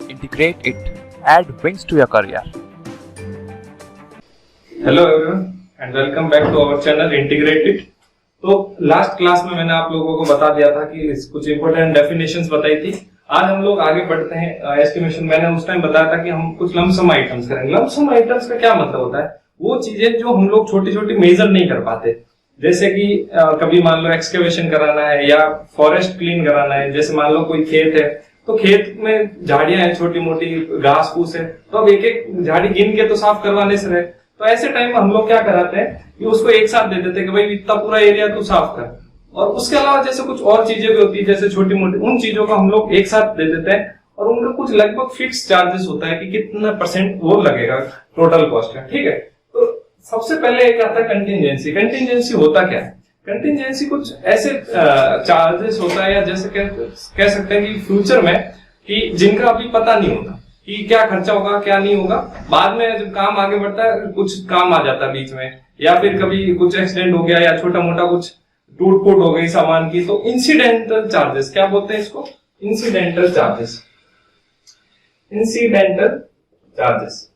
integrate it, add wings to your career. Hello everyone and welcome back to our channel integrated. तो last class में मैंने आप लोगों को बता दिया था कि कुछ इंपॉर्टेंट डेफिनेशंस बताई थी। आज हम लोग आगे बढ़ते हैं एस्टिमेशन। मैंने उस टाइम बताया था कि हम कुछ लमसम आइटम्स करेंगे। लमसम आइटम्स का क्या मतलब होता है? वो चीजें जो हम लोग छोटी छोटी मेजर नहीं कर पाते, जैसे कि कभी मान लो एक्सकेवेशन कराना है या फॉरेस्ट क्लीन कराना है। जैसे मान लो कोई खेत है तो खेत में झाड़ियां हैं, छोटी मोटी घास फूस है, तो अब एक एक झाड़ी गिन के तो साफ करवाने से रहे। तो ऐसे टाइम में हम लोग क्या कराते हैं कि उसको एक साथ दे देते हैं कि भाई इतना पूरा एरिया तू साफ कर। और उसके अलावा जैसे कुछ और चीजें भी होती है जैसे छोटी मोटी, उन चीजों को हम लोग एक साथ दे देते हैं और उनका कुछ लगभग फिक्स चार्जेस होता है कि कितना परसेंट वो लगेगा टोटल कॉस्ट का। ठीक है, तो सबसे पहले एक आता है कंटिजेंसी। कंटिजेंसी होता क्या है? कंटिजेंसी कुछ ऐसे चार्जेस होता है या जैसे कह सकते हैं कि फ्यूचर में कि जिनका अभी पता नहीं होता कि क्या खर्चा होगा क्या नहीं होगा। बाद में जब काम आगे बढ़ता है कुछ काम आ जाता है बीच में, या फिर कभी कुछ एक्सीडेंट हो गया या छोटा मोटा कुछ टूट फूट हो गई सामान की, तो इंसिडेंटल चार्जेस, क्या बोलते हैं इसको? Incidental charges. Incidental charges,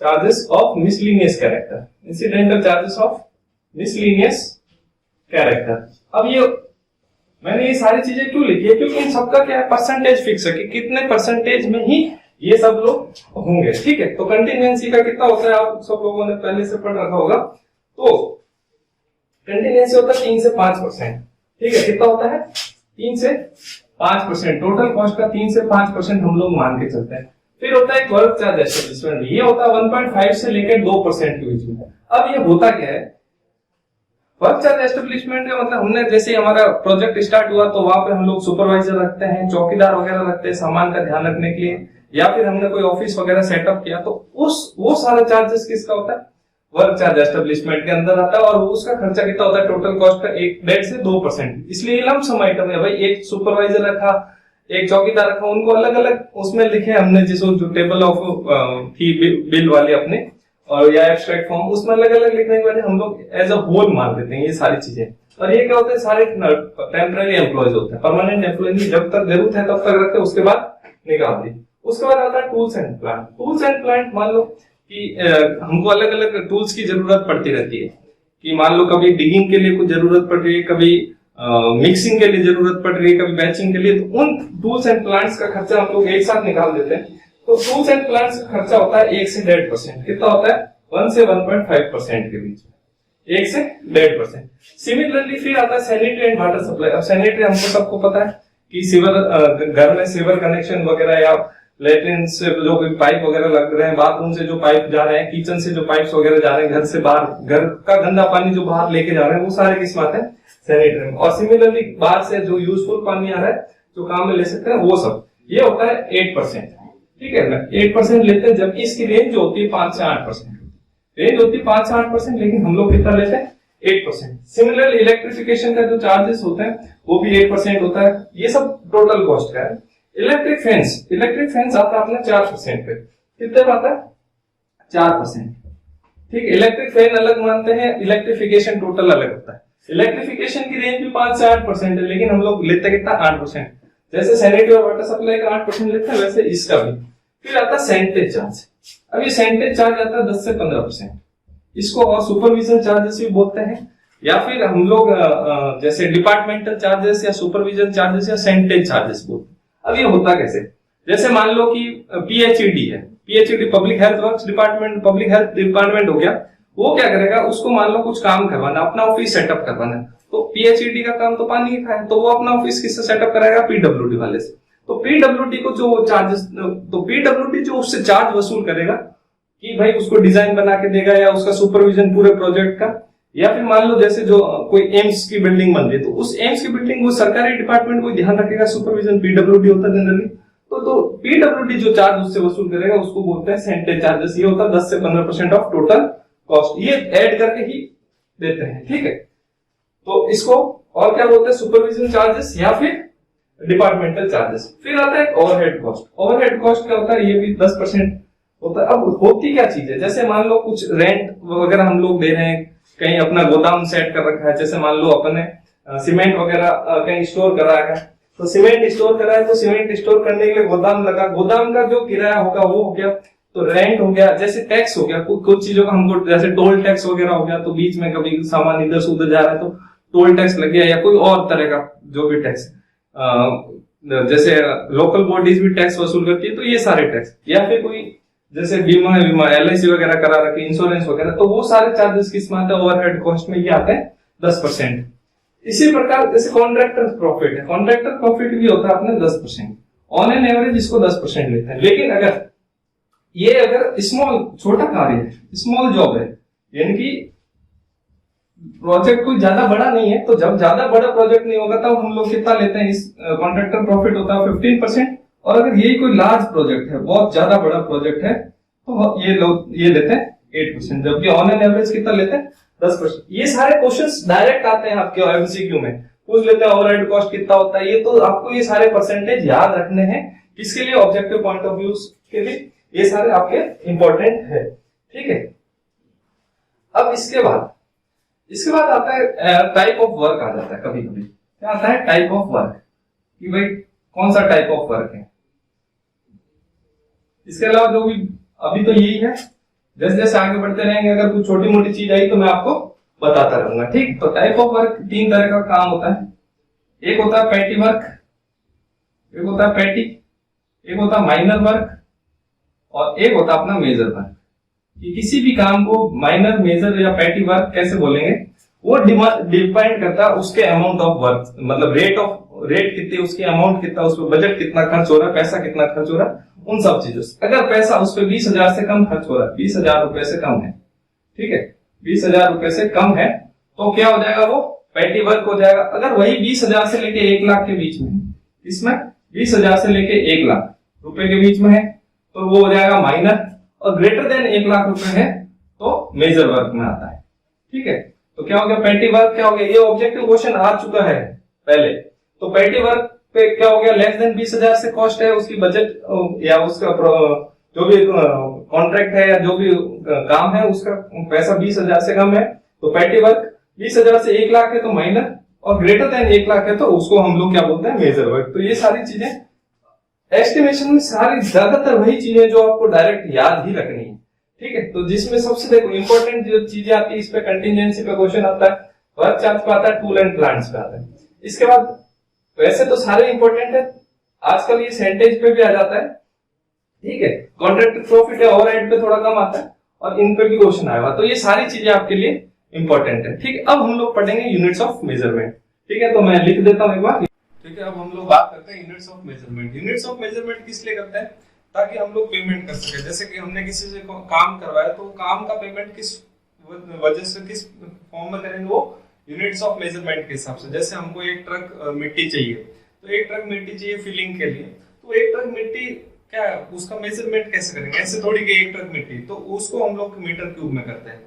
charges of miscellaneous character. Incidental charges of miscellaneous character. अब ये मैंने ये सारी चीजें क्यों लिखी है? क्योंकि इन सबका क्या है, परसेंटेज फिक्स है कि कितने परसेंटेज में ही ये सब लोग होंगे। ठीक है, तो कंटिजेंसी का कितना होता है आप सब लोगों ने पहले से पढ़ रखा होगा। तो कंटिजेंसी होता है 3 से 5%। ठीक है, कितना होता है? 3 से 5%। टोटल कॉस्ट का 3 से 5% हम लोग मान के चलते हैं। फिर होता है वर्क चार्ज एस्टेब्लिशमेंट। ये होता है 1.5 से लेकर 2% के बीच में। अब ये होता क्या है? वर्क चार्ज एस्टेब्लिशमेंट का मतलब हमने जैसे हमारा प्रोजेक्ट स्टार्ट हुआ तो वहां पे हम लोग सुपरवाइजर रखते हैं, चौकीदार वगैरह रखते हैं सामान का ध्यान रखने के लिए, या फिर हमने कोई ऑफिस वगैरह सेटअप किया तो वो सारा चार्जेस किसका होता है? वर्क चार्ज एस्टेब्लिशमेंट के अंदर आता है। और उसका खर्चा कितना होता है? टोटल कॉस्ट का 1.5 से 2%। इसलिए लमसम आइटम है भाई। एक सुपरवाइजर रखा, एक चौकीदार रखा, उनको अलग अलग उसमें लिखे हमने, जिसको जो टेबल ऑफ फी बिल वाले अपने और या एब्स्ट्रैक्ट फॉर्म, उसमें अलग अलग लिखने के बाद हम लोग एज अ होल मान लेते हैं ये सारी चीजें। और ये क्या होता है, सारे टेम्पररी एम्प्लॉयज होते हैं, परमानेंट एम्प्लॉय नहीं, जब तक जरूरत है तब तक रखते हैं, उसके बाद निकाल दी। उसके बाद आता है tools and plant. Tools and plant मान लो कि हमको अलग अलग टूल्स की जरूरत पड़ती रहती है कि मान लो कभी डिगिंग के लिए कुछ जरूरत पड़ रही है, कभी मिक्सिंग के लिए जरूरत पड़ रही है, कभी बैचिंग के लिए, तो उन टूल्स एंड प्लांट्स का खर्चा हम लोग एक साथ निकाल देते हैं। तो टूल्स एंड प्लांट्स का खर्चा होता है 1 से 1.5%। कितना होता है? 1 से 1.5% के बीच में, 1 से 1.5%। सिमिलरली फिर आता है सैनिटरी एंड वाटर सप्लाई। अब सैनिटरी हमको सबको पता है कि सीवर, घर में सीवर कनेक्शन वगैरह या लेट्रिन से जो पाइप वगैरह लग रहे हैं, बाथरूम से जो पाइप जा रहे हैं, किचन से जो पाइप्स वगैरह जा रहे हैं, घर से बाहर, घर का गंदा पानी जो बाहर लेके जा रहे हैं, वो सारे किस बात है? सैनिटरी। और सिमिलरली बाहर से जो यूजफुल पानी आ रहा है, जो काम में ले सकते हैं, वो सब ये होता है 8%। ठीक है ना, 8% लेते हैं, जबकि इसकी रेंज जो होती है 5 से 8%। रेंज होती है 5 से 8%, लेकिन हम लोग कितना लेते हैं? 8%। सिमिलरली इलेक्ट्रिफिकेशन का जो चार्जेस होते हैं वो भी 8% होता है। ये सब टोटल कॉस्ट का है। इलेक्ट्रिक फेंस आता है अपना 4% पे। कितने पे आता है? 4%। ठीक, इलेक्ट्रिक फैन अलग मानते हैं, इलेक्ट्रिफिकेशन टोटल अलग होता है। इलेक्ट्रिफिकेशन की रेंज भी 5 से 8% है, लेकिन हम लोग लेते कितना? 8%। जैसे सैनिटरी और वाटर सप्लाई का 8% लेते हैं, वैसे इसका भी। फिर आता है सेंटेज चार्ज। अब ये सेंटेज चार्ज आता है 10 से 15%। इसको और सुपरविजन चार्जेस भी बोलते हैं, या फिर हम लोग जैसे डिपार्टमेंटल चार्जेस या सुपरविजन चार्जेस या सेंटेज चार्जेस बोलते हैं। अब ये होता कैसे? जैसे मान लो कि पीएचईडी है, PHED public health works department, public health department हो गया। वो क्या करेगा? उसको मान लो कुछ काम करवाना, अपना ऑफिस सेटअप करवाना है, तो पीएचईडी का काम तो पानी का है, तो वो अपना ऑफिस किससे सेटअप कराएगा? पीडब्ल्यूडी वाले से। तो पीडब्ल्यूडी को जो चार्जेस, तो पीडब्ल्यूडी जो उससे चार्ज वसूल करेगा कि भाई उसको डिजाइन बना के देगा या उसका सुपरविजन पूरे प्रोजेक्ट का, या फिर मान लो जैसे जो कोई एम्स की बिल्डिंग बन रही है तो उस एम्स की बिल्डिंग वो सरकारी डिपार्टमेंट को ध्यान रखेगा, सुपरविजन पीडब्ल्यूडी होता है जनरली। तो पीडब्ल्यूडी जो चार्ज उससे वसूल करेगा उसको बोलते हैं सेंटेज चार्जेस। ये होता है 10 से 15% ऑफ टोटल कॉस्ट। ये ऐड करके ही देते हैं। ठीक है, तो इसको और क्या बोलते हैं? सुपरविजन चार्जेस या फिर डिपार्टमेंटल चार्जेस। फिर आता है ओवरहेड कॉस्ट। ओवरहेड कॉस्ट क्या होता है? ये भी 10% होता है। अब होती क्या चीज है? जैसे मान लो कुछ रेंट वगैरह हम लोग दे रहे हैं, कहीं अपना गोदाम सेट कर रखा है, जैसे मान लो अपने सीमेंट वगैरह कहीं स्टोर करा है, तो सीमेंट स्टोर करा है तो सीमेंट स्टोर करने के लिए गोदाम लगा, गोदाम का जो किराया होगा वो हो गया। तो रेंट हो गया, जैसे टैक्स हो गया, कुछ चीजों का हमको जैसे टोल टैक्स वगैरह हो गया, तो बीच में कभी सामान इधर से उधर जा रहा है तो टोल टैक्स लग गया, या कोई और तरह का जो भी टैक्स, जैसे लोकल बॉडीज भी टैक्स वसूल करती है, तो ये सारे टैक्स, या फिर कोई जैसे बीमा LIC वगैरह करा रखे, इंश्योरेंस वगैरह, तो वो सारे चार्जेस किस में आते हैं, ओवरहेड कॉस्ट में ये आते हैं 10%। इसी प्रकार जैसे कॉन्ट्रैक्टर प्रॉफिट है, कॉन्ट्रैक्टर प्रॉफिट भी होता है अपने 10%, ऑन एन एवरेज इसको 10% लेते हैं। लेकिन अगर स्मॉल, छोटा कार्य है, स्मॉल जॉब है, यानी कि प्रोजेक्ट कोई ज्यादा बड़ा नहीं है, तो जब ज्यादा बड़ा प्रोजेक्ट नहीं होगा तब हम लोग कितना लेते हैं, इस कॉन्ट्रैक्टर प्रॉफिट होता है 15%। और अगर यही कोई लार्ज प्रोजेक्ट है, बहुत ज्यादा बड़ा प्रोजेक्ट है, तो ये लोग ये लेते हैं 8%, जबकि ऑन एन एवरेज कितना लेते हैं 10%। ये सारे क्वेश्चंस डायरेक्ट आते हैं आपके MCQ में, पूछ लेते हैं ओवरहेड कॉस्ट कितना होता है, ये तो आपको ये सारे परसेंटेज याद रखने हैं, किसके लिए, ऑब्जेक्टिव पॉइंट ऑफ व्यू के लिए, ये सारे आपके इंपॉर्टेंट है, ठीक है। अब इसके बाद आता है टाइप ऑफ वर्क आ जाता है, कभी कभी क्या आता है, टाइप ऑफ वर्क, कि भाई कौन सा टाइप ऑफ वर्क है। इसके अलावा जो भी अभी तो यही है, जैसे जैसे आगे बढ़ते रहेंगे अगर कुछ छोटी मोटी चीज आई तो मैं आपको बताता रहूंगा, ठीक। तो टाइप ऑफ वर्क 3 तरह का काम होता है, एक होता है पैटी वर्क, एक होता है पैटी, एक होता है माइनर वर्क, और एक होता है अपना मेजर वर्क। कि किसी भी काम को माइनर, मेजर या पैटी वर्क कैसे बोलेंगे, वो डिपेंड करता है उसके अमाउंट ऑफ वर्क, मतलब रेट कितनी, उसकी अमाउंट कितना, उस पर बजट कितना खर्च हो रहा है, पैसा कितना खर्च हो रहा है, उन सब चीजों से। अगर पैसा उस पर 20,000 से कम खर्च हो रहा है, 20,000 रुपए से कम है, ठीक है, 20,000 रुपए से कम है, तो क्या हो जाएगा, वो पैटी वर्क हो जाएगा। अगर वही 20,000 से लेके 1 लाख के बीच में, इसमें 20,000 से लेके 1 लाख रुपए के बीच में है, तो वो हो जाएगा माइनर, और ग्रेटर देन 1 लाख रुपए है तो मेजर वर्क में आता है, ठीक है। तो क्या हो गया, पैटी वर्क क्या हो गया, ये ऑब्जेक्टिव क्वेश्चन आ चुका है पहले। तो पैटी वर्क पे क्या हो गया, लेस देन 20,000 से कॉस्ट है, उसकी बजट या उसका जो भी कॉन्ट्रैक्ट है या जो भी काम है उसका पैसा 20,000 से कम है तो पैटी वर्क, 20,000 से 1 लाख है तो माइनर, और ग्रेटर देन 1 लाख है तो उसको हम लोग क्या बोलते हैं, मेजर वर्क। तो ये सारी चीजें एस्टिमेशन में सारी ज्यादातर वही चीजें जो आपको डायरेक्ट याद ही रखनी है, ठीक है। तो जिसमें सबसे देखो इंपॉर्टेंट जो चीजें आती है, इस पे कंटिजेंसी पे क्वेश्चन आता है, वर्क चार्ज पे आता है, टूल एंड प्लांट्स पे आता है। इसके बाद वैसे तो सारे इंपॉर्टेंट है, आजकल ये सेंटेज पे भी आ जाता है, ठीक है। कॉन्ट्रैक्ट प्रॉफिट है, ओवरहेड पे थोड़ा कम आता है, और इन पे भी क्वेश्चन आएगा। तो ये सारी चीजें आपके लिए इंपॉर्टेंट है, ठीक है। अब हम लोग पढ़ेंगे यूनिट्स ऑफ मेजरमेंट, ठीक है। तो मैं लिख देता हूं एक बार, ठीक है। अब हम लोग बात करते हैं units of measurement. Units of measurement किस लिए करते हैं, ताकि हम लोग पेमेंट कर सके। जैसे कि हमने किसी से काम करवाया तो काम का पेमेंट किस वजह से, किस फॉर्म में करेंगे, वो यूनिट्स ऑफ मेजरमेंट के हिसाब से। जैसे हमको 1 ट्रक मिट्टी चाहिए, तो 1 ट्रक मिट्टी चाहिए फिलिंग के लिए, तो 1 ट्रक मिट्टी क्या है, उसका मेजरमेंट कैसे करेंगे, ऐसे थोड़ी कि 1 ट्रक मिट्टी, तो उसको हम लोग मीटर क्यूब में करते हैं।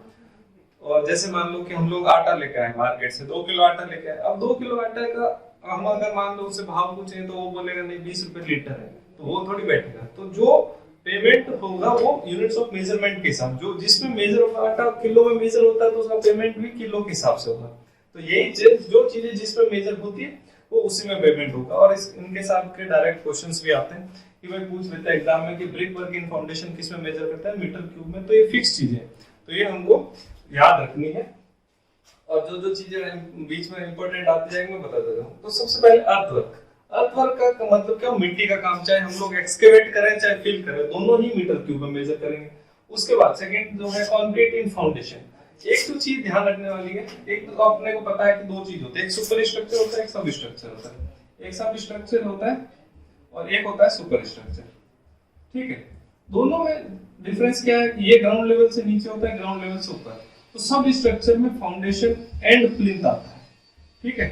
और जैसे मान लो कि हम लोग आटा लेके आए मार्केट से, 2 किलो आटा लेके आए, अब 2 किलो आटा का हम अगर मान लो उससे भाव पूछे तो वो बोलेगा नहीं 20 रुपए लीटर है, तो वो थोड़ी बैठेगा। तो जो पेमेंट होगा वो यूनिट्स ऑफ मेजरमेंट के हिसाब, जो जिसमें मेजर होगा, आटा किलो में मेजर होता है तो उसका पेमेंट भी किलो के हिसाब से होगा। तो यही जो चीजें जिसमें मेजर होती है वो उसी में पेमेंट होगा। और इनके साथ के डायरेक्ट क्वेश्चंस भी आते हैं कि भाई पूछ लेता है एग्जाम में कि ब्रिक वर्क इन फाउंडेशन किस में मेजर करता है, मीटर क्यूब में। तो ये फिक्स चीजें, तो ये हमको याद रखनी है। और जो चीजें बीच में इंपॉर्टेंट आती जाएंगी मैं बता देता हूँ। तो सबसे पहले अर्थवर्क। अर्थवर्क का मतलब क्या, मिट्टी का काम, चाहे हम लोग एक्सकेवेट करें चाहे फिल करें, दोनों ही मीटर क्यूब में मेजर करेंगे। उसके बाद सेकंड जो है कंक्रीट इन फाउंडेशन। एक तो चीज ध्यान रखने वाली है, एक तो अपने को पता है कि 2 चीज होते हैं, एक सुपर स्ट्रक्चर होता है, एक सब स्ट्रक्चर होता है। एक सब स्ट्रक्चर होता है और एक होता है सुपर स्ट्रक्चर, ठीक है। दोनों में डिफरेंस क्या है, ये ग्राउंड लेवल से नीचे होता है, ग्राउंड लेवल से ऊपर। तो सब स्ट्रक्चर में फाउंडेशन एंड प्लिंथ आता है, ठीक है,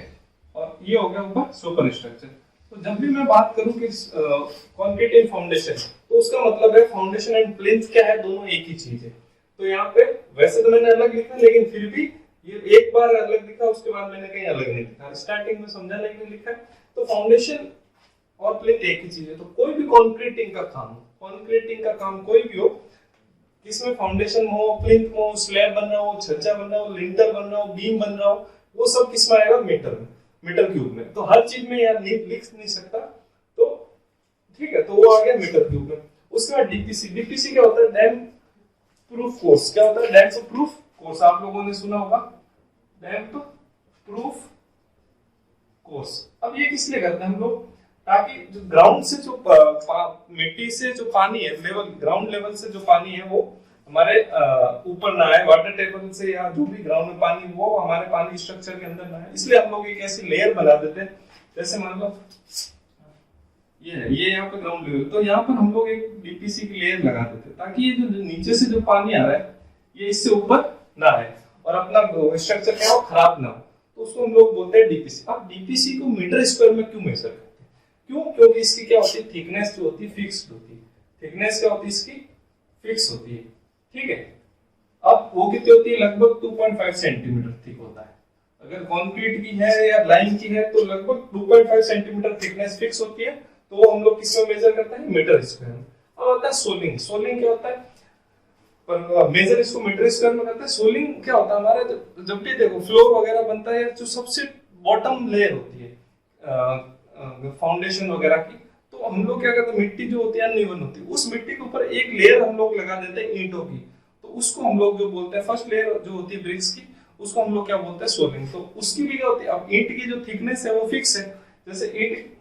और ये हो गया ऊपर सुपर स्ट्रक्चर। तो जब भी मैं बात करूं कि कंक्रीट इन फाउंडेशन, तो उसका मतलब है फाउंडेशन एंड प्लिंथ क्या है, दोनों एक ही चीज है। तो यहाँ पे वैसे तो मैंने अलग लिखा, लेकिन फिर भी ये एक बार अलग लिखा, उसके बाद मैंने कहीं अलग नहीं लिखा, स्टार्टिंग में समझाने के लिए लिखा। तो फाउंडेशन और प्लिंथ एक ही चीज है। तो कोई भी कंक्रीटिंग का काम कोई भी हो, इसमें फाउंडेशन हो, प्लिंथ हो, स्लैब बन रहा हो, छज्जा बन रहा हो, लिंटर बन रहा हो, बीम बन रहा हो, वो सब किस में आएगा, मीटर में। मीटर क्यूब में, तो हर चीज में यार लिख नहीं सकता, तो ठीक है, तो वो आ गया मीटर क्यूब में। उसके बाद डीपीसी, डीपीसी क्या होता है, डैम प्रूफ कोर्स। क्या होता है, डैम प्रूफ कोर्स, आप लोगों ने सुना होगा, डैम प्रूफ कोर्स। अब ये किस लिए करते हैं हम लोग, ताकि जो ग्राउंड से जो मिट्टी से जो पानी है, लेवल ग्राउंड लेवल से जो पानी है वो हमारे ऊपर ना आए, वाटर टेबल से या जो भी ग्राउंड में पानी वो हमारे पानी स्ट्रक्चर के अंदर ना आए, इसलिए हम लोग एक ऐसी लेयर बना देते हैं। जैसे मान लो ये यहाँ पे ग्राउंड लेवल, तो यहाँ पर हम लोग एक डीपीसी की लेयर लगा देते हैं, ताकि ये जो नीचे से जो पानी आ रहा है ये इससे ऊपर ना आए और अपना स्ट्रक्चर क्या हो, खराब ना हो, तो उसको हम लोग बोलते हैं डीपीसी। अब डीपीसी को मीटर स्क्वायर में क्यों मेजर करते हैं, क्यों, क्योंकि इसकी क्या होती है, थिकनेस जो होती है फिक्स्ड होती है। थिकनेस क्या होती है इसकी, फिक्स होती है, ठीक है। अब वो कितनी होती है, लगभग 2.5 सेंटीमीटर थिक होता है। अगर कंक्रीट की है या लाइन की है तो लगभग 2.5 सेंटीमीटर थिकनेस फिक्स होती है, तो वो हम लोग किसमें मेजर करते हैं, मीटर स्क्वायर में। अब होता है सोलिंग, सोलिंग क्या होता है, पर मेजर इसको मीटर स्क्वायर में करते हैं। सोलिंग क्या होता है, हमारे जब भी देखो फ्लोर वगैरह बनता है, जो सबसे बॉटम लेयर होती है फाउंडेशन वगैरह की, तो हम लोग क्या करते हैं, मिट्टी जो होती है अनइवन होती है, उस मिट्टी के ऊपर एक लेयर हम लोग लगा देते हैं ईंटों की, तो उसको हम लोग जो बोलते हैं, फर्स्ट लेयर जो होती है ब्रिक्स की, उसको हम लोग क्या बोलते हैं, सोलिंग। तो उसकी भी क्या होती है, अब ईंट की जो थिकनेस है वो फिक्स है। जैसे ईंट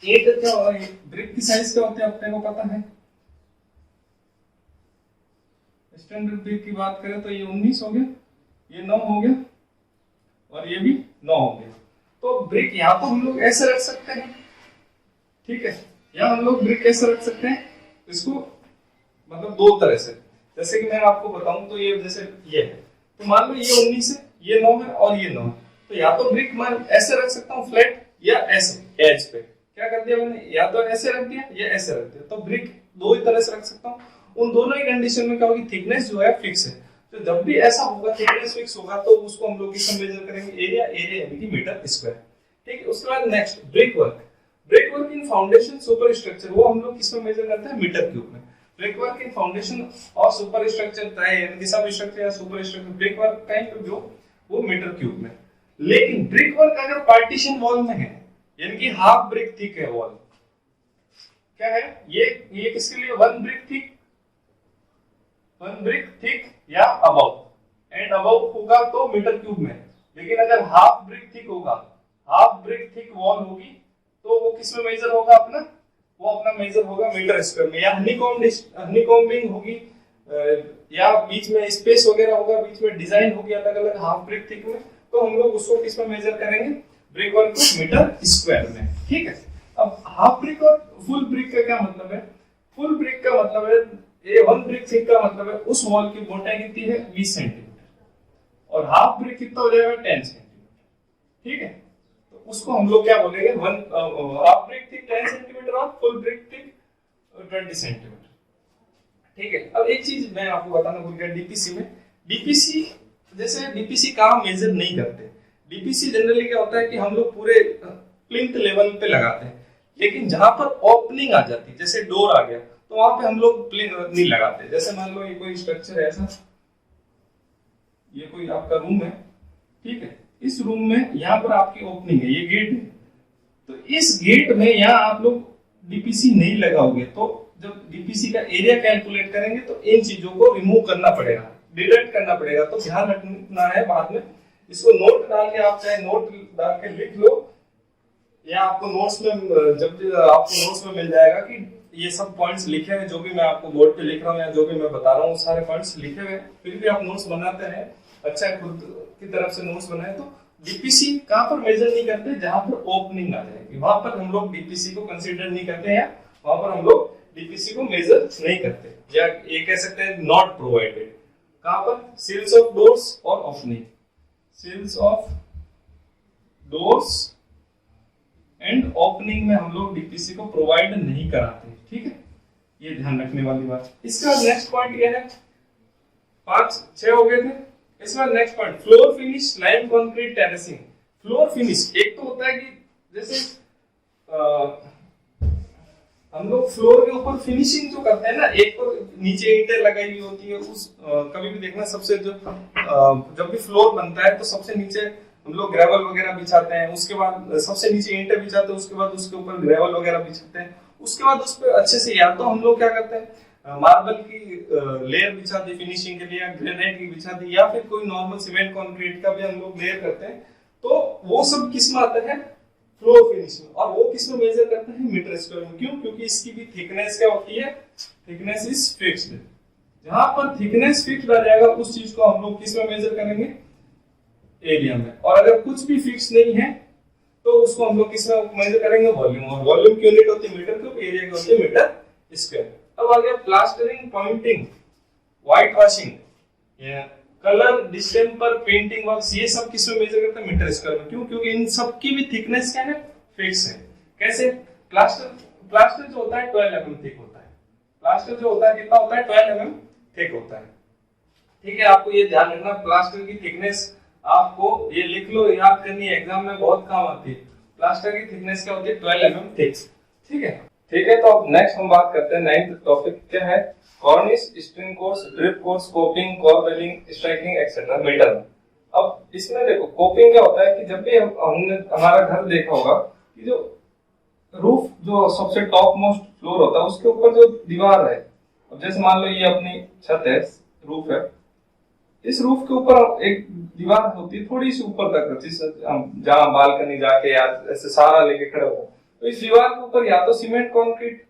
क्या होगा, ब्रिक की साइज क्या होती है अपने को पता है, स्टैंडर्ड ब्रिक की बात करें तो ये 19 हो गया, ये 9 हो गया और ये भी 9 हो गया। तो ब्रिक यहाँ तो हम लोग ऐसे रख सकते हैं, ठीक है, या हम लोग ब्रिक कैसे रख सकते हैं इसको, मतलब दो तरह से। जैसे कि मैं आपको बताऊं तो ये जैसे ये है, तो मान लो ये 19 है, ये 9 है और ये 9 है, तो या तो ब्रिक मैं ऐसे रख सकता हूँ फ्लैट, या ऐसे एज पे, क्या कर दिया मैंने, या तो ऐसे रख दिया या ऐसे रख दिया, तो ब्रिक दो ही तरह से रख सकता हूँ। उन दोनों ही कंडीशन में क्या होगी, थिकनेस जो है फिक्स है, तो जब भी ऐसा होगा थिकनेस फिक्स होगा तो उसको हम लोग किसमें मेजर करेंगे, एरिया, एरिया यानी कि मीटर स्क्वायर, ठीक है। उसके बाद next brick work, brick work in foundation super structure, वो हम लोग किसमें मेजर करते हैं, मीटर क्यूब में। ब्रिक वर्क इन फाउंडेशन और सुपर स्ट्रक्चर चाहे यानी कि सब स्ट्रक्चर या super structure, brick work type जो वो मीटर क्यूब में। लेकिन ब्रिक वर्क अगर पार्टीशन वॉल में है, यानी कि हाफ ब्रिक थिक है वॉल, क्या है ये किसके लिए, वन ब्रिक थिक या अबव, एंड अबव होगा तो मीटर क्यूब में। लेकिन अगर हाफ ब्रिक थिक होगा, हाफ ब्रिक थिक वॉल होगी, तो वो किसमें मेजर होगा अपना, वो अपना मेजर होगा मीटर स्क्वायर में। या हनीकॉम्बिंग होगी, या बीच में स्पेस वगैरह होगा, बीच में डिजाइन होगी अलग अलग हाफ ब्रिक थिक में, तो हम लोग उसको किसमें मेजर करेंगे, ब्रिक वर्क को मीटर स्क्वायर में, ठीक है। अब हाफ ब्रिक और फुल ब्रिक का क्या मतलब है, फुल ब्रिक का मतलब है, ये वन ब्रिक थिक का मतलब है उस वॉल की मोटाई कितनी है, 20 सेंटीमीटर, और हाफ ब्रिक कितना हो जाएगा, 10 सेंटीमीटर, ठीक है। तो उसको हम लोग क्या बोलेंगे, one half brick thick 10 centimetre और फुल ब्रिक थिक 20 सेंटीमीटर, ठीक है। अब एक चीज मैं आपको बताना भूल गया, डीपीसी में, डीपीसी जैसे डीपीसी काम मेजर नहीं करते, डीपीसी जनरली क्या होता है कि हम लोग पूरे प्लिंथ लेवल पे लगाते हैं, लेकिन जहां पर ओपनिंग आ जाती है, जैसे डोर आ गया, तो वहां पे हम लोग नहीं लगाते। जैसे मान लो ये कोई स्ट्रक्चर है ऐसा, ये कोई आपका रूम है, ठीक है, इस रूम में यहाँ पर आपकी ओपनिंग है, ये गेट है, तो इस गेट में यहाँ आप लोग डीपीसी नहीं लगाओगे, तो जब डीपीसी का एरिया कैलकुलेट करेंगे तो इन चीजों को रिमूव करना पड़ेगा, डिडक्ट करना पड़ेगा, तो ध्यान रखना है बाद में। इसको नोट डाल के, आप चाहे नोट डाल के लिख लो, या आपको नोट्स में, जब आपको नोट्स में मिल जाएगा कि ये सब पॉइंट्स लिखे हुए, जो भी मैं आपको बोर्ड पे लिख रहा हूँ या जो भी मैं बता रहा हूँ सारे पॉइंट्स लिखे हुए, फिर भी आप नोट्स बनाते हैं, अच्छा खुद की तरफ से नोट्स बनाए। तो डीपीसी कहाँ पर मेजर नहीं करते, जहां पर ओपनिंग आ जाएगी वहां पर हम लोग डीपीसी को कंसीडर नहीं करते हैं, वहां पर हम लोग डीपीसी को मेजर नहीं करते, या ये कह सकते हैं नॉट प्रोवाइडेड। कहां पर, सील्स ऑफ डोर्स और opening, seals of doors and opening में हम लोग डीपीसी को प्रोवाइड नहीं कराते, ठीक है, ये ध्यान रखने वाली बात। इसका नेक्स्ट पॉइंट ये है, 5-6 हो गए थे। इसका next point, floor finish, lime concrete terracing. Floor finish एक तो होता है कि जैसे हम लोग फ्लोर के ऊपर फिनिशिंग जो करते हैं ना, एक तो नीचे ईंटें लगाई हुई होती है, उस कभी भी देखना सबसे जो जब भी फ्लोर बनता है तो सबसे नीचे हम लोग ग्रेवल वगैरह बिछाते हैं, उसके बाद सबसे नीचे ईंटें बिछाते हैं, उसके बाद उसके ऊपर ग्रेवल वगैरह बिछाते हैं, उसके बाद उस पर अच्छे से या तो हम लोग क्या करते हैं मार्बल की लेयर बिछा दी फिनिशिंग के लिए, या ग्रेनाइट की बिछा दी, या फिर कोई नॉर्मल सीमेंट कंक्रीट का भी हम लोग लेयर करते हैं। तो वो सब किस में आता है, फ्लोर फिनिशिंग, और वो किस में मेजर करते हैं, मीटर स्क्वायर में। क्यों? क्योंकि इसकी भी थिकनेस क्या होती है, थिकनेस इज फिक्स्ड। जहां पर थिकनेस फिक्स्ड आ जाएगा उस चीज को हम लोग किस में मेजर करेंगे, एरिया में। और अगर कुछ भी फिक्स नहीं है तो उसको हम लोग किस में मेजर करेंगे, वॉल्यूम। और वॉल्यूम की यूनिट होती है मीटर क्यूब, एरिया की होती है मीटर स्क्वायर। अब आ गया plastering, pointing, white washing, colour, distemper, painting works, ये सब किस में मेजर करते हैं, मीटर स्क्वायर में। क्यों? क्योंकि इन सब की भी थिकनेस क्या है, फिक्स है। कैसे? प्लास्टर जो होता है 12 mm थिक होता है। प्लास्टर जो होता है कितना होता है, 12 mm थिक होता है। ठीक है, आपको ये ध्यान रखना, प्लास्टर की थिकनेस आपको ये लिख लो, याद करनी है, एग्जाम में बहुत काम आती है। प्लास्टर की थिकनेस क्या होती है, 12 mm थिक। ठीक है, ठीक है। तो अब नेक्स्ट हम बात करते हैं 9th टॉपिक क्या है, cornice, string course, drip course, coping, corbelling, striking etcetera, metre में। अब इसमें देखो कोपिंग क्या होता है कि जब भी हमने हमारा घर देखा होगा कि जो रूफ जो सबसे टॉप मोस्ट फ्लोर होता है उसके ऊपर जो दीवार है, अब जैसे मान लो ये अपनी छत है, रूफ है, इस रूफ के ऊपर एक दीवार होती है थोड़ी सी ऊपर तक, जहां बालकनी जाके या ऐसे सहारा लेके खड़े हो, तो इस दीवार के ऊपर या तो सीमेंट कंक्रीट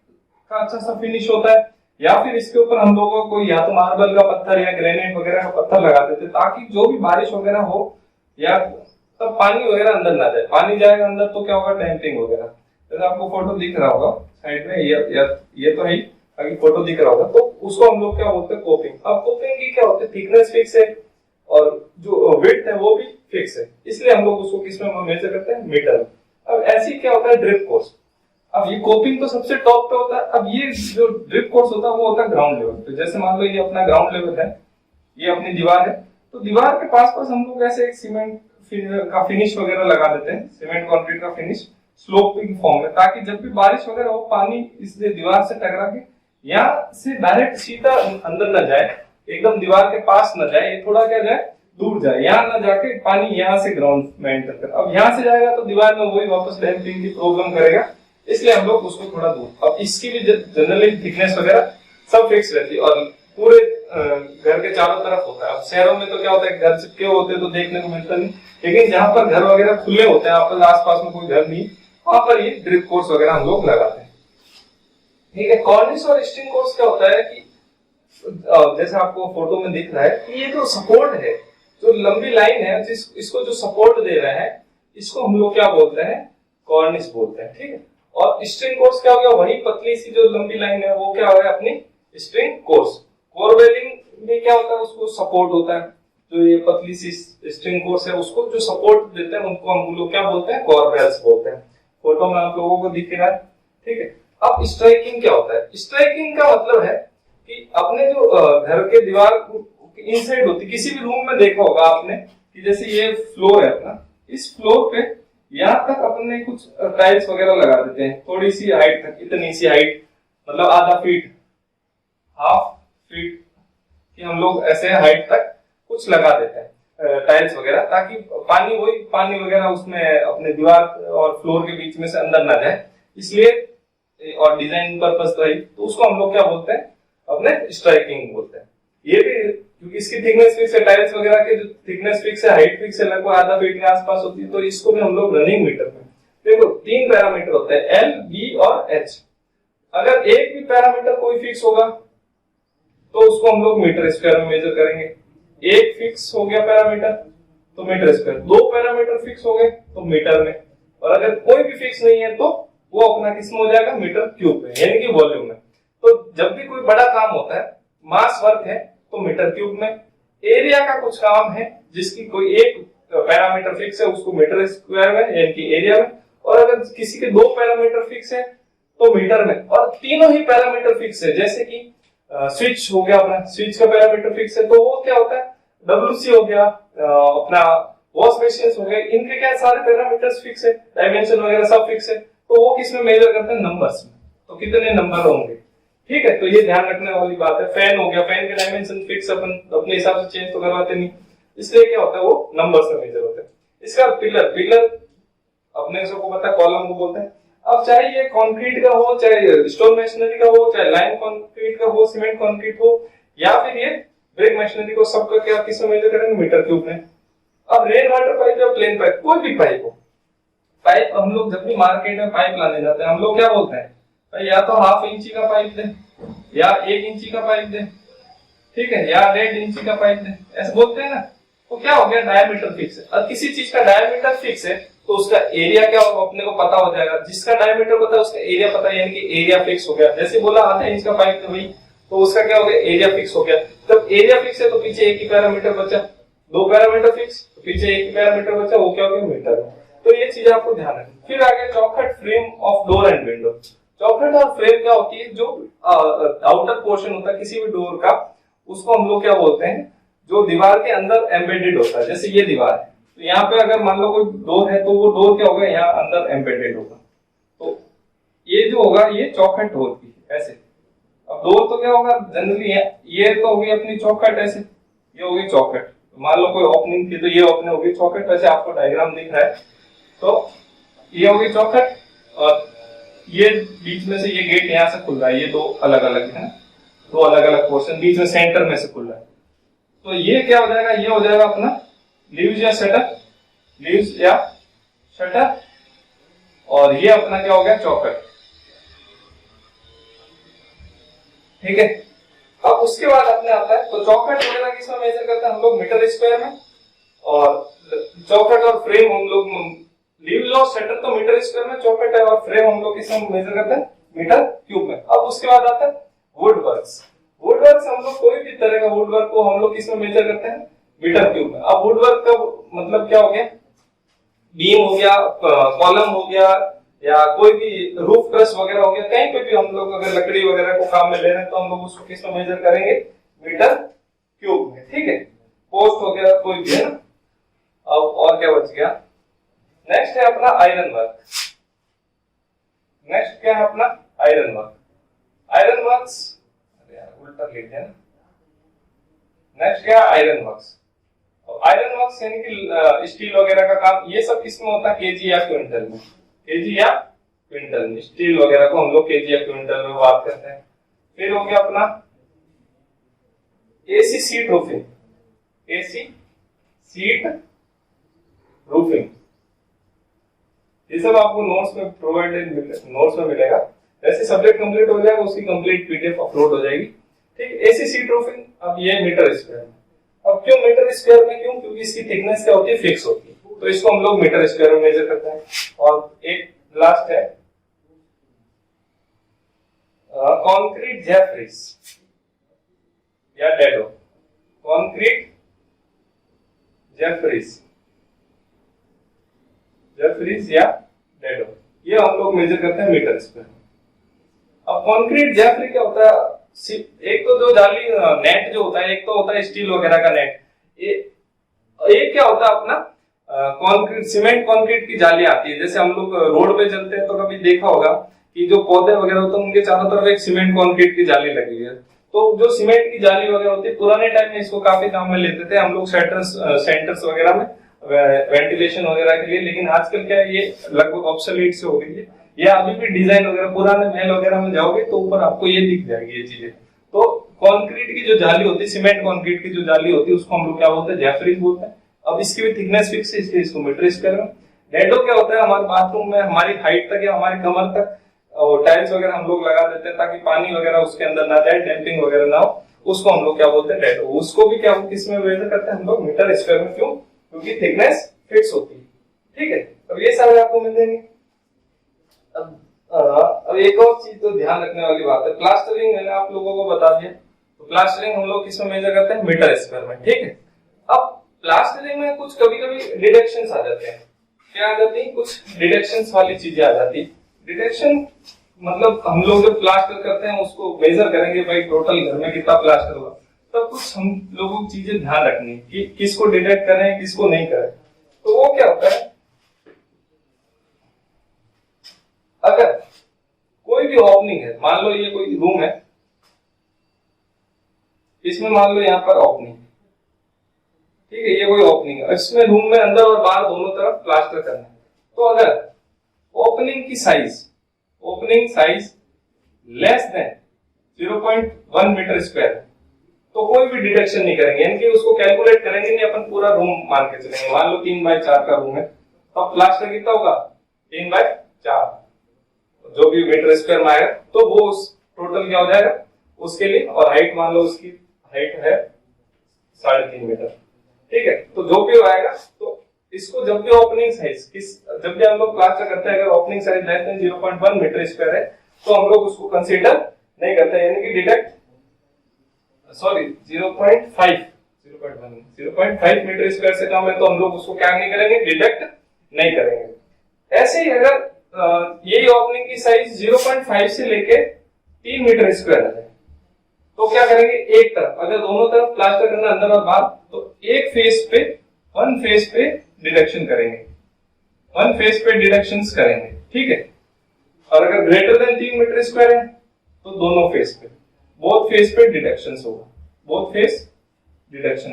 का अच्छा सा फिनिश होता है, या फिर इसके ऊपर हम लोगों को या तो मार्बल का पत्थर या ग्रेनाइट वगैरह का पत्थर लगा देते, ताकि जो भी बारिश वगैरह हो या तब पानी वगैरह अंदर ना जाए। पानी जाएगा अंदर तो क्या होगा, डैम्पिंग वगैरह। जैसे आपको फोटो दिख रहा होगा साइड में, ये तो है ही, आगे फोटो दिख रहा होगा, तो उसको हम लोग क्या बोलते हैं, कोपिंग। अब कोपिंग की क्या होती है, थिकनेस फिक्स है और जो विड्थ है वो भी फिक्स है, इसलिए हम लोग उसको किस में मेजर करते हैं, मीटर में। अब ऐसी क्या होता है, ड्रिप कोर्स। अब ये कोपिंग तो सबसे टॉप पे होता है, अब ये जो ड्रिप कोर्स होता है वो होता है ग्राउंड लेवल पे। जैसे मान लो ये अपना ग्राउंड लेवल है, ये अपनी दीवार है, तो दीवार के पास पास हम लोग ऐसे एक सीमेंट का फिनिश वगैरह लगा देते हैं, सीमेंट कंक्रीट का फिनिश स्लोपिंग फॉर्म में, ताकि जब भी बारिश वगैरह हो पानी इस दीवार से टकरा के यहाँ से डायरेक्ट सीधा अंदर न जाए, एकदम दीवार के पास न जाए, ये थोड़ा क्या जाए, दूर जाए, यहाँ न जाके पानी यहाँ से ग्राउंड में एंटर कर। अब यहाँ से जाएगा तो दीवार में वही वापस डैम्पिंग की प्रॉब्लम करेगा, इसलिए हम लोग उसको थोड़ा दूर। अब इसकी भी जनरली थिकनेस वगैरह सब फिक्स रहती है और पूरे घर के चारों तरफ होता है। अब शहरों में तो क्या होता है, घर चिपके होते तो देखने को मिलता नहीं, लेकिन जहां पर घर वगैरह खुले होते हैं, आपके आसपास में कोई घर नहीं, वहां पर ये ड्रिप कोर्स वगैरह हम लोग लगाते हैं। ठीक है, कॉर्निश और स्ट्रिंग कोर्स क्या होता है कि जैसे आपको फोटो में दिख रहा है कि ये जो सपोर्ट है, जो लंबी लाइन है, इसको जो सपोर्ट दे रहा है, इसको हम लोग क्या बोलते हैं, कॉर्निश बोलते हैं। ठीक है, और स्ट्रिंग कोर्स क्या हो गया, वही पतली सी जो लंबी लाइन है वो क्या हो गया, अपनी स्ट्रिंग कोर्स। कोरवेलिंग में क्या होता है, उसको सपोर्ट होता है, जो ये पतली सी स्ट्रिंग कोर्स है उसको जो सपोर्ट देते हैं उनको हम लोग क्या बोलते हैं, कोरवेल्स बोलते हैं। फोटो में आप लोगों को दिख रहा है। ठीक है, अब स्ट्राइकिंग क्या होता है, स्ट्राइकिंग का मतलब है कि अपने जो घर के दीवार इनसाइड होती, किसी भी रूम में देखा होगा आपने कि जैसे ये फ्लोर है अपना, इस फ्लोर पे यहाँ तक अपने कुछ टाइल्स वगैरह लगा देते हैं, थोड़ी सी हाइट तक, इतनी सी हाइट, मतलब आधा फीट, हाफ फीट कि हम लोग ऐसे हाइट तक कुछ लगा देते हैं टाइल्स वगैरह, ताकि पानी वगैरह उसमें अपने दीवार और फ्लोर के बीच में से अंदर ना जाए, इसलिए। और डिजाइन पर्पस तो है, तो उसको हम लोग क्या बोलते हैं, अपने स्ट्राइकिंग बोलते हैं। ये भी क्योंकि इसकी थिकनेस फिक्स है, टाइल्स वगैरह की जो थिकनेस फिक्स है, हाइट फिक्स है, लगभग आधा फीट के आसपास होती है, तो इसको भी हम लोग रनिंग मीटर में देखो 3 पैरामीटर होते हैं, एल, बी और एच। अगर एक भी पैरामीटर कोई फिक्स होगा तो उसको हम लोग मीटर स्क्वायर में मेजर करेंगे। एक फिक्स हो गया पैरामीटर तो मीटर स्क्वायर, 2 पैरामीटर फिक्स हो गए तो मीटर में, और अगर कोई भी फिक्स नहीं है तो वो अपना किसमें हो जाएगा, मीटर क्यूब में, यानी कि वॉल्यूम में। तो जब भी कोई बड़ा काम होता है, मास वर्क है, तो मीटर क्यूब में। एरिया का कुछ काम है जिसकी कोई एक पैरामीटर फिक्स है, उसको मीटर स्क्वायर में यानी कि एरिया में, और अगर किसी के 2 पैरामीटर फिक्स है तो मीटर में, और तीनों ही पैरामीटर फिक्स है, जैसे कि स्विच हो गया, अपना स्विच का पैरामीटर फिक्स है तो वो क्या होता है, WC हो गया, अपना वॉश बेसिन हो गया, इनके क्या सारे पैरामीटर्स फिक्स है, डायमेंशन वगैरह सब फिक्स है, तो वो किसमें मेजर करते हैं, नंबर्स में। तो कितने नंबर होंगे, ठीक है, तो ये ध्यान रखने वाली बात है। फैन हो गया, फैन के डायमेंशन फिक्स अपन अपने हिसाब से चेंज तो करवाते नहीं, इसलिए क्या होता है, वो नंबर्स में मेजर होते हैं। इसका पिलर, पिलर अपने सबको पता है कॉलम को बोलते हैं। अब चाहे ये कंक्रीट का हो, चाहे स्टोन मशीनरी का हो, चाहे लाइन कंक्रीट का हो, सीमेंट कंक्रीट हो, या फिर ये ब्रिक मशीनरी को, सबका क्या किस में मेजर करेंगे? मीटर क्यूब में। अब रेन वाटर पाइप या प्लेन पाइप, कोई भी पाइप हो, पाइप हम लोग जब भी मार्केट में पाइप लाने जाते हैं हम लोग क्या बोलते हैं? भाई या तो 1/2 इंची का पाइप दे, या 1 इंची का पाइप दे, ठीक है, या 1.5 इंची का पाइप दे, ऐसे बोलते हैं ना। तो क्या हो गया? डायमीटर फिक्स है। अब किसी चीज का डायमीटर फिक्स है तो उसका एरिया क्या होगा अपने को पता हो जाएगा। जिसका डायमीटर पता है उसका एरिया पता है, यानी कि एरिया फिक्स हो गया। जैसे बोला 1/2 इंच का पाइप था भाई, तो उसका क्या हो गया? एरिया फिक्स हो गया। जब एरिया फिक्स है तो पीछे एक ही पैरामीटर बचा, 2 पैरामीटर फिक्स, तो पीछे एक ही पैरामीटर बचा, वो क्या हो गया? मीटर। तो ये चीज आपको ध्यान रखनी। फिर आगे चौखट, frame of door and window. चौखट और फ्रेम क्या होती है? जो आउटर पोर्शन होता है किसी भी डोर का, उसको हम लोग क्या बोलते हैं? जो दीवार के अंदर एम्बेडेड होता है। जैसे ये दीवार है, तो यहाँ पे अगर मान लो कोई डोर है तो वो डोर क्या होगा? यहाँ अंदर एम्बेडेड होगा। तो ये जो होगा ये चौखट होती है ऐसे। अब डोर तो क्या होगा? जनरली ये तो होगी अपनी चौखट, ऐसे ये होगी चौखट। मान लो कोई ओपनिंग थी तो ये ओपनिंग होगी चौखट। वैसे आपको डायग्राम दिख रहा है, तो ये होगी चौखट, और ये बीच में से ये गेट यहाँ से खुल रहा है, ये दो अलग अलग है, दो अलग अलग पोर्शन, बीच में सेंटर में से खुल रहा है। तो ये क्या हो जाएगा? ये हो जाएगा अपना लीव्स या शटर, लीव्स या शटर, और ये अपना क्या हो गया? चौखट, ठीक है। अब उसके बाद अपने आता है, तो चौखट वगैरह किसमें मेजर करते हैं हम लोग? मीटर स्क्वायर में। और चौखट और फ्रेम हम लोग, लीव्स और शटर तो मीटर स्क्वायर में चौखट है, और फ्रेम हम लोग किसमें मेजर करते हैं? मीटर क्यूब में। अब उसके बाद आता है वुड वर्क्स। वुड वर्क्स हम लोग कोई भी तरह का वुड वर्क को हम लोग किसमें मेजर करते हैं? मीटर क्यूब में। अब वुड वर्क का मतलब क्या हो गया? बीम हो गया, कॉलम हो गया, या कोई भी रूफ ट्रस वगैरह हो गया, कहीं पे भी हम लोग अगर लकड़ी वगैरह को काम में ले रहे हैं तो हम लोग उसको किसमें मेजर करेंगे? मीटर क्यूब में, ठीक है। पोस्ट हो गया, कोई भी है ना। अब और क्या बच गया? नेक्स्ट है अपना आयरन वर्क। नेक्स्ट क्या है अपना? Iron work. आयरन वर्क्स, अरे यार उल्टा लिख दिया ना। नेक्स्ट क्या है? Iron works. आयरन वर्क्स यानी कि स्टील वगैरह का काम, ये सब किसमें होता है? केजी या क्विंटल में। केजी या क्विंटल में स्टील वगैरह को हम लोग केजी या क्विंटल में बात करते हैं। फिर हो गया अपना AC seat roofing. AC seat roofing, ये सब आपको नोट्स में प्रोवाइडेड, नोट्स में मिलेगा। जैसे सब्जेक्ट कंप्लीट हो जाएगा उसकी कंप्लीट पीडीएफ अपलोड हो जाएगी, ठीक। एसी सीट रूफिंग, अब ये मीटर स्क्वायर में। अब क्यों मीटर स्क्वायर में? क्यों? क्योंकि इसकी थिकनेस क्या होती है? फिक्स होती है, तो इसको हम लोग मीटर स्क्वायर में मेजर करते हैं। और एक लास्ट है कंक्रीट जेफरीज या डेडो। कंक्रीट जेफरीज, जेफरीज या डेडो, ये हम लोग मेजर करते हैं मीटर स्क्वायर। अब कंक्रीट जेफरी क्या होता है? एक तो जो जाली नेट जो होता है, एक तो होता है स्टील वगैरह का नेट। ये क्या होता है अपना कंक्रीट, सीमेंट कंक्रीट की जाली आती है। जैसे हम लोग रोड पे चलते हैं तो कभी देखा होगा कि जो पौधे वगैरह होते हैं उनके चारों तरफ एक सीमेंट कंक्रीट की जाली लगी है। तो जो सीमेंट की जाली वगैरह होती है, पुराने टाइम में इसको काफी काम में लेते थे हम लोग, सेंटर्स वगैरह में वेंटिलेशन वगैरह के लिए। लेकिन आजकल क्या है, ये लगभग ऑब्सोलीट से हो गई है। या अभी भी डिजाइन वगैरह पुराने महल वगैरह में जाओगे तो ऊपर आपको ये दिख जाएगी ये चीजें। तो कंक्रीट की जो जाली होती है, सीमेंट कंक्रीट की जो जाली होती है, उसको हम लोग क्या बोलते हैं? जेफरीज बोलते हैं। अब इसकी भी थिकनेस फिक्स है, इसलिए इसको मीटर स्क्वायर में। डेडो क्या होता है? हमारे बाथरूम में हमारी हाइट तक या हमारी कमर तक और टाइल्स वगैरह हम लोग लगा देते हैं ताकि पानी वगैरह उसके अंदर ना जाए, डैम्पिंग वगैरह ना हो। उसको हम लोग क्या बोलते हैं? डेडो। उसको भी क्या किसमें मेजर करते हैं हम लोग? मीटर स्क्वायर में। क्यों? क्योंकि थिकनेस फिक्स होती है, ठीक है। अब ये सारे आपको मिल जाएंगे। अब एक और चीज तो ध्यान रखने वाली बात है, प्लास्टरिंग मैंने आप लोगों को बता दिया। तो प्लास्टरिंग हम लोग किसमें मेजर करते हैं? मीटर स्क्वायर में, ठीक है। अब प्लास्टरिंग में कुछ कभी कभी डिडक्शंस आ जाते हैं। क्या आ जाती है? कुछ डिडक्शंस वाली चीजें आ जाती है। डिडक्शन मतलब हम लोग जब प्लास्टर करते हैं उसको मेजर करेंगे, भाई टोटल घर में कितना प्लास्टर हुआ, तब कुछ हम लोगों को चीजें ध्यान रखनी है कि किसको डिडक्ट करें, किसको नहीं करें। तो वो क्या होता है, अगर कोई भी ओपनिंग है, मान लो ये कोई रूम है, इसमें मान लो यहाँ पर ओपनिंग, ठीक है, ये कोई ओपनिंग है, इसमें रूम में अंदर और बाहर दोनों तरफ प्लास्टर करना है। तो अगर opening size less than 0.1 metre square तो कोई भी डिडक्शन नहीं करेंगे, यानी कि उसको कैलकुलेट करेंगे नहीं, अपन पूरा रूम मान के चलेंगे। मान लो 3x4 का रूम है, तो प्लास्टर कितना होगा 3x4, जो भी मीटर स्क्वायर में आएगा तो वो उस टोटल क्या हो जाएगा उसके लिए। और हाइट मान लो उसकी हाइट है 3.5 मीटर, ठीक है। तो जो भी आएगा, तो इसको जब भी ओपनिंग साइज जब भी हम लोग प्लास्टर करते हैं, अगर opening size less than 0.1 metre square है तो हम लोग उसको कंसीडर नहीं करते, यानी कि डिडक्ट 0.5 मीटर स्क्वायर से कम है तो हम लोग उसको क्या नहीं करेंगे, डिडक्ट नहीं करेंगे। ऐसे ही अगर यही ओपनिंग की साइज 0.5 से लेके 3 मीटर स्क्वायर है तो क्या करेंगे, एक तरफ अगर दोनों तरफ प्लास्टर करना अंदर और बाहर, तो एक फेस पे वन फेस पे डिडक्शन करेंगे, वन फेस पे डिडक्शंस करेंगे, ठीक है। और अगर ग्रेटर देन 3 मीटर स्क्वायर है तो दोनों फेस पे, बोथ फेस पे डिडक्शंस होगा, बोथ फेस डिडक्शन।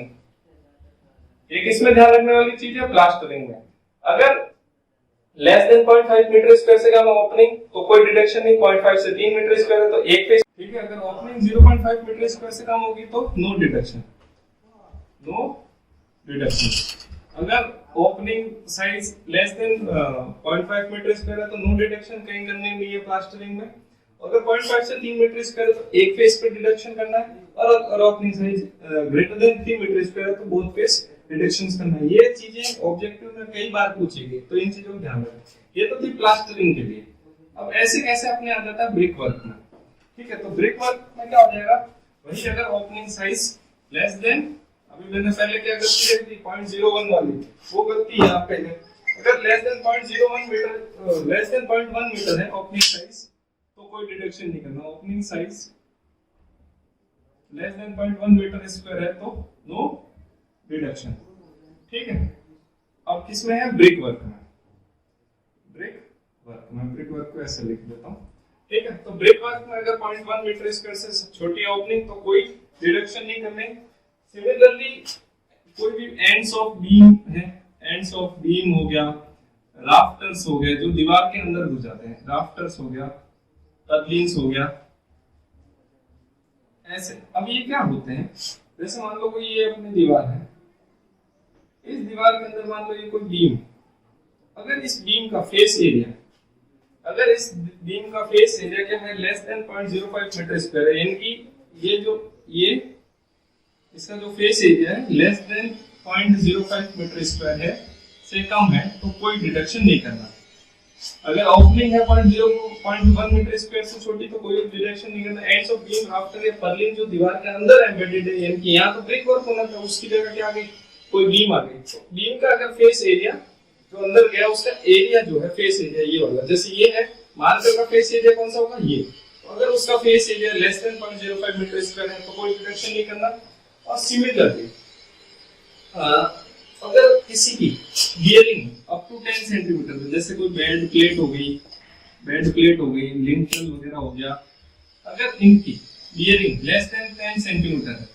एक इसमें ध्यान रखने वाली चीज है प्लास्टरिंग में, अगर लेस देन 0.5 मीटर स्क्वायर से कम ओपनिंग तो कोई डिडक्शन नहीं, 0.5 से 3 मीटर स्क्वायर है तो एक फेस, ठीक है। अगर ओपनिंग 0.5 मीटर स्क्वायर से कम होगी तो नो डिडक्शन, नो डिडक्शन। अगर opening size less than 0.5 metre square है तो नो डिडक्शन, कहीं करने नहीं है प्लास्टरिंग में। अगर 0.5 से 3 मीटर स्क्वायर है तो एक फेस पे डिडक्शन करना है, और opening size greater than 3 metre square है तो बोथ फेस डिडक्शंस करना है। ये चीजें ऑब्जेक्टिव में कई बार पूछेगी, तो इन चीजों को ध्यान रखें। ये तो थी प्लास्टरिंग के लिए। अब ऐसे कैसे अपने आ जाता है ब्रिक वर्क में, ठीक है। तो ब्रिक वर्क में क्या हो जाएगा, वही अगर ओपनिंग साइज लेस देन, अभी मैंने पहले क्या गलती करी थी 0.01 वाली, वो गलती है आप पहले। अगर less than 0.01 metre, less than 0.1 metre है ओपनिंग साइज तो कोई डिडक्शन नहीं करना। Opening size less than 0.1 metre square है तो नो डिडक्शन, ठीक है। अब किसमें है, ब्रिक वर्क में। ब्रिक वर्क को ऐसे लिख देता हूं, ठीक है। तो ब्रिक वर्क में अगर 0.1 मीटर स्क्वायर से छोटी ओपनिंग तो कोई डिडक्शन नहीं करने। सिमिलरली कोई भी एंड्स ऑफ बीम है, एंड्स ऑफ बीम हो गया, राफ्टर्स हो गए जो दीवार के अंदर घुस जाते हैं, राफ्टर्स हो गया, पर्लिन्स हो गया, ऐसे। अब ये क्या होते हैं, जैसे मान लो कोई ये अपनी दीवार है, इस दीवार के अंदर मान लो ये कोई बीम, अगर इस बीम का फेस एरिया, अगर इस बीम का फेस एरिया क्या है लेस देन 0.05 मीटर स्क्वायर है, यानी कि ये जो ये इसका जो फेस एरिया है लेस देन 0.05 मीटर स्क्वायर है से कम है तो कोई डिडक्शन नहीं करना। अगर ओपनिंग है 0.1 मीटर स्क्वायर से छोटी तो कोई डिडक्शन नहीं करना। एंड्स ऑफ बीम, राफ्टर या पर्लिन जो दीवार के अंदर एम्बेडेड है, यानी कि यहाँ तो ब्रिक वर्क होना था, उसकी जगह क्या आ गई, कोई बीम आ गई। तो बीम का अगर फेस एरिया जो अंदर गया उसका एरिया जो है फेस एरिया ये वाला, जैसे ये है मार्कर का फेस एरिया कौन सा होगा ये, तो अगर उसका face area less than 0.05 metre square है तो कोई डिडक्शन नहीं करना। और सिमिलरली अगर किसी की बियरिंग अप टू 10 सेंटीमीटर, जैसे कोई बेड प्लेट हो गई, लिंटल वगैरह हो गया, अगर इनकी बियरिंग लेस देन 10 सेंटीमीटर है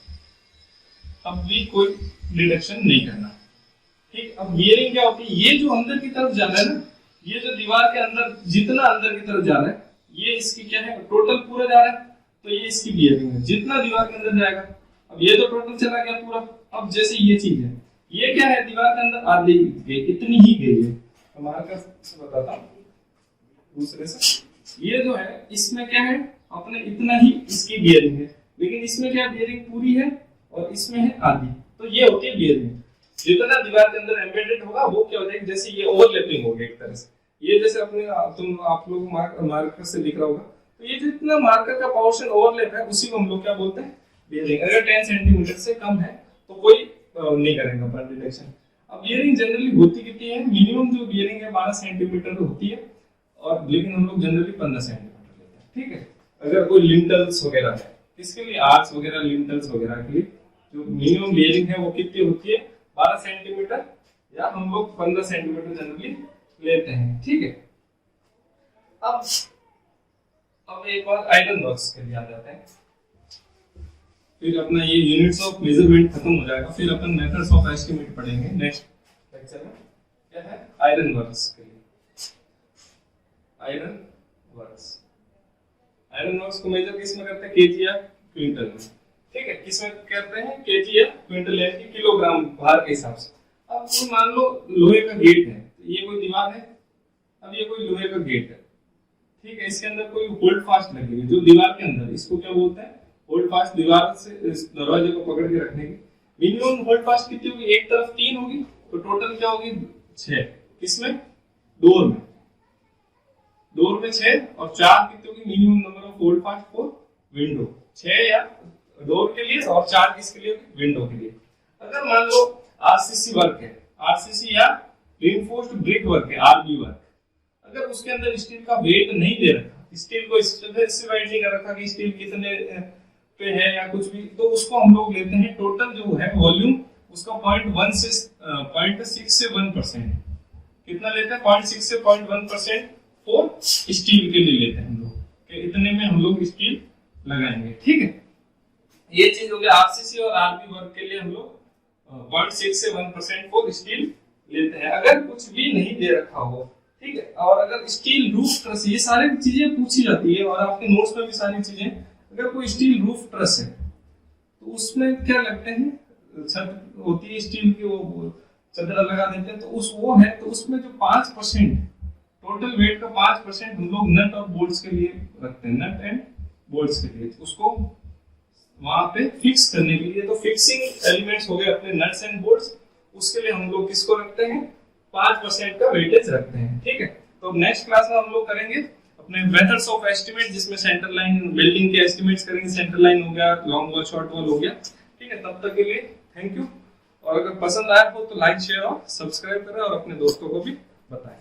तब भी कोई डिडक्शन नहीं करना, ठीक। अब बियरिंग क्या होती है, ये जो अंदर की तरफ जा रहा है ना, ये जो दीवार के अंदर जितना अंदर की तरफ जा रहा है ये इसकी क्या है, टोटल पूरा जा रहा है तो ये इसकी बियरिंग है, जितना दीवार के अंदर जाएगा। अब ये तो टोटल चला गया पूरा। अब जैसे ये चीज है, ये क्या है, दीवार के अंदर आधी गई, इतनी ही गई है। हमारा का बताता हूँ दूसरे से, ये जो है इसमें क्या है अपने इतना ही इसकी बियरिंग है, लेकिन इसमें क्या बियरिंग पूरी है और इसमें है आधी, तो ये होती है बियरिंग। जितना दीवार के अंदर एम्बेडेड होगा वो क्या हो जाएगा, जैसे ये ओवरलैपिंग हो गया एक तरह से, ये जैसे अपने आप लोग मार्कर से दिख रहा होगा, तो ये जितना मार्कर का पोर्शन ओवरलैप है उसी को हम लोग क्या बोलते हैं, बियरिंग। अगर 10 सेंटीमीटर से कम है तो कोई नहीं करेगा पर डिडक्शन। अब बियरिंग जनरली होती कितनी है, मिनिमम जो बियरिंग है 12 सेंटीमीटर होती है, और लेकिन हम लोग जनरली 15 सेंटीमीटर लेते हैं, ठीक है। अगर कोई लिंटल्स वगैरह है, इसके लिए आर्च वगैरह, लिंटल्स वगैरह के लिए जो मिनिमम बियरिंग है वो कितनी होती है, 12 सेंटीमीटर, या हम लोग 15 सेंटीमीटर जनरली लेते हैं, ठीक है। अब एक बार आयरन वर्क्स के लिए आ जाते हैं। फिर अपना ये यूनिट्स ऑफ मेजरमेंट खत्म हो जाएगा, फिर अपन मेथड्स ऑफ एस्टिमेट पढ़ेंगे नेक्स्ट लेक्चर में। क्या है? आयरन वर्क्स के लिए, आयरन वर्क्स को मेजर किस में करते हैं? केजी या क्विंटल में। ठीक है, किस में करते हैं? केजी या क्विंटल यानी कि किलोग्राम भार के हिसाब से। अब कोई मान लो लोहे का गेट है, ये कोई दीवार है, अब ये कोई लोहे का गेट है, ठीक है, इसके अंदर कोई होल्ड फास्ट लगी हुई जो दीवार के अंदर, इसको क्या बोलते हैं? Hold fast. दीवार से इस दरवाजे को पकड़ के रखने की मिनिमम होल्ड फास्ट कितनी होगी? एक तरफ 3 होगी, तो टोटल क्या होगी? 6। किसमें? डोर में। डोर में 6 और 4 कितनी होगी? Minimum number of hold fast for window. 6 या डोर के लिए और 4 किसके लिए? विंडो के लिए। अगर मान लो आरसीसी वर्क है, आरसीसी या रिइंफोर्स्ड ब्रिक वर्क है, आरबी वर्क, अगर उसके अंदर स्टील का वेट नहीं दे रखा, स्टील को स्पेसिफाइड नहीं कर रखा कि स्टील कितने पे है या कुछ भी, तो उसको हम लोग लेते हैं टोटल जो है वॉल्यूम उसका 0.6 से 1%। कितना लेते हैं? 0.6 से 0.1% फॉर स्टील के लिए लेते हैं हम लोग, कि इतने में हम लोग स्टील लगाएंगे। ठीक है, ये चीज हो गया। आरसीसी और आरबी वर्क के लिए हम लोग 0.6 से 1% फॉर स्टील लेते हैं, अगर कुछ भी नहीं दे रखा हो। ठीक है, और अगर स्टील रूफ ट्रस, ये सारी चीजें पूछी जाती है और आपके नोट्स में भी सारी चीजें, अगर कोई स्टील रूफ ट्रस है तो उसमें क्या लगते हैं? छत होती है स्टील की, वो चदरा लगा देते हैं, तो उस वो है, तो उसमें जो 5% टोटल वेट का 5% हम लोग नट और बोल्ट्स के लिए रखते हैं, नट एंड बोल्ट्स के लिए, उसको वहां पे फिक्स करने के लिए। तो फिक्सिंग एलिमेंट्स हो गए अपने नट्स एंड बोल्ट्स, उसके लिए हम लोग किसको रखते हैं? 5% का वेटेज रखते हैं। ठीक है, तो नेक्स्ट क्लास में हम लोग करेंगे अपने मेथड्स ऑफ एस्टिमेट, जिसमें सेंटर लाइन बिल्डिंग के एस्टिमेट्स करेंगे। सेंटर लाइन हो गया, लॉन्ग वॉल, शॉर्ट वॉल हो गया। ठीक है, तब तक के लिए थैंक यू, और अगर पसंद आया हो तो लाइक, शेयर और सब्सक्राइब करें और अपने दोस्तों को भी बताएं।